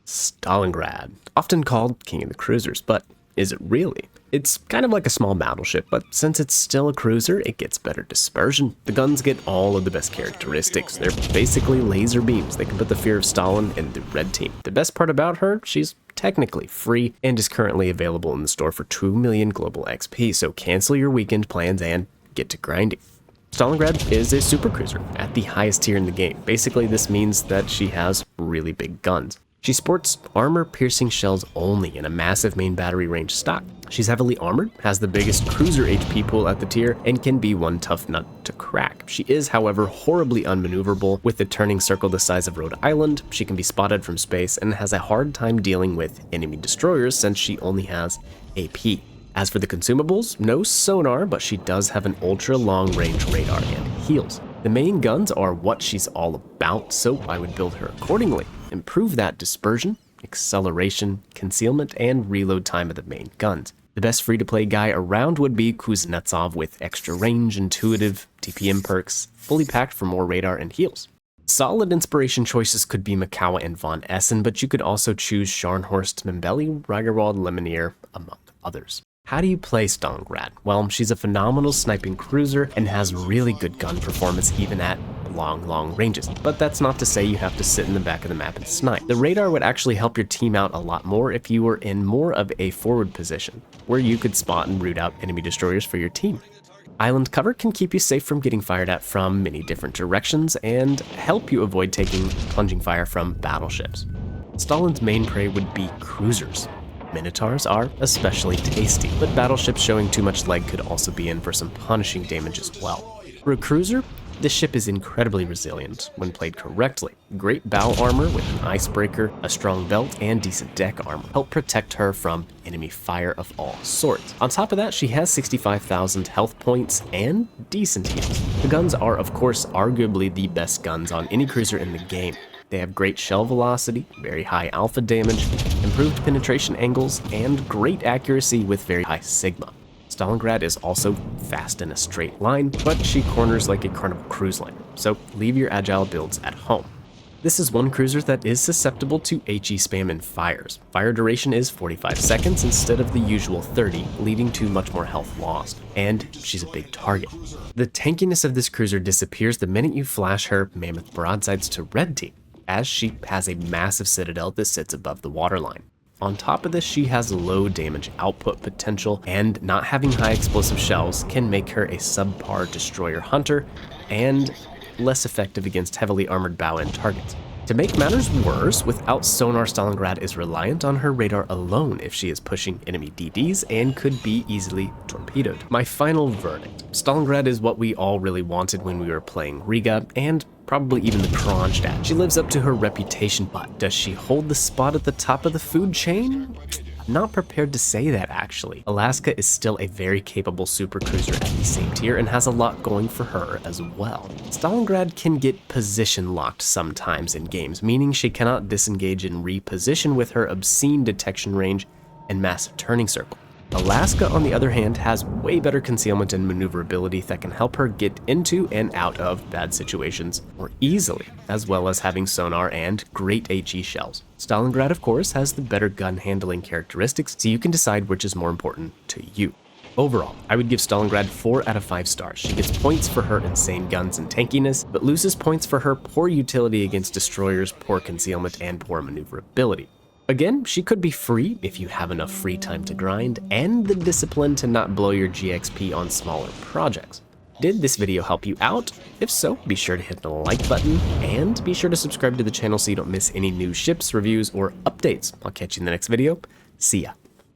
Stalingrad, often called King of the Cruisers, but is it really? It's kind of like a small battleship, but since it's still a cruiser, it gets better dispersion. The guns get all of the best characteristics. They're basically laser beams that can put the fear of Stalin in the red team. The best part about her, she's technically free and is currently available in the store for 2 million global XP, so cancel your weekend plans and get to grinding. Stalingrad is a supercruiser at the highest tier in the game. Basically, this means that she has really big guns. She sports armor-piercing shells only in a massive main battery range stock. She's heavily armored, has the biggest cruiser HP pool at the tier, and can be one tough nut to crack. She is, however, horribly unmaneuverable. With a turning circle the size of Rhode Island, she can be spotted from space and has a hard time dealing with enemy destroyers since she only has AP. As for the consumables, no sonar, but she does have an ultra-long range radar and heals. The main guns are what she's all about, so I would build her accordingly. Improve that dispersion, acceleration, concealment, and reload time of the main guns. The best free-to-play guy around would be Kuznetsov with extra range, intuitive, TPM perks, fully packed for more radar and heals. Solid inspiration choices could be Makawa and Von Essen, but you could also choose Scharnhorst, Membeli, Ragerwald, Lemonier, among others. How do you play Stalingrad? Well, she's a phenomenal sniping cruiser and has really good gun performance even at long ranges. But that's not to say you have to sit in the back of the map and snipe. The radar would actually help your team out a lot more if you were in more of a forward position, where you could spot and root out enemy destroyers for your team. Island cover can keep you safe from getting fired at from many different directions and help you avoid taking plunging fire from battleships. Stalin's main prey would be cruisers. Minotaurs are especially tasty, but battleships showing too much leg could also be in for some punishing damage as well. For a cruiser, this ship is incredibly resilient when played correctly. Great bow armor with an icebreaker, a strong belt, and decent deck armor help protect her from enemy fire of all sorts. On top of that, she has 65,000 health points and decent heals. The guns are, of course, arguably the best guns on any cruiser in the game. They have great shell velocity, very high alpha damage, improved penetration angles, and great accuracy with very high sigma. Stalingrad is also fast in a straight line, but she corners like a Carnival cruise liner, so leave your agile builds at home. This is one cruiser that is susceptible to HE spam and fires. Fire duration is 45 seconds instead of the usual 30, leading to much more health lost, and she's a big target. The tankiness of this cruiser disappears the minute you flash her mammoth broadsides to red team, as she has a massive citadel that sits above the waterline. On top of this, she has low damage output potential, and not having high explosive shells can make her a subpar destroyer hunter and less effective against heavily armored bow end targets. To make matters worse, without sonar, Stalingrad is reliant on her radar alone if she is pushing enemy DDs and could be easily torpedoed. My final verdict: Stalingrad is what we all really wanted when we were playing Riga, and probably even the Kronstadt. She lives up to her reputation, but does she hold the spot at the top of the food chain? I'm not prepared to say that, actually. Alaska is still a very capable supercruiser at the same tier and has a lot going for her as well. Stalingrad can get position locked sometimes in games, meaning she cannot disengage and reposition with her obscene detection range and massive turning circle. Alaska, on the other hand, has way better concealment and maneuverability that can help her get into and out of bad situations more easily, as well as having sonar and great HE shells. Stalingrad, of course, has the better gun handling characteristics, so you can decide which is more important to you. Overall, I would give Stalingrad 4 out of 5 stars. She gets points for her insane guns and tankiness, but loses points for her poor utility against destroyers, poor concealment, and poor maneuverability. Again, she could be free if you have enough free time to grind, and the discipline to not blow your GXP on smaller projects. Did this video help you out? If so, be sure to hit the like button, and be sure to subscribe to the channel so you don't miss any new ships, reviews, or updates. I'll catch you in the next video. See ya.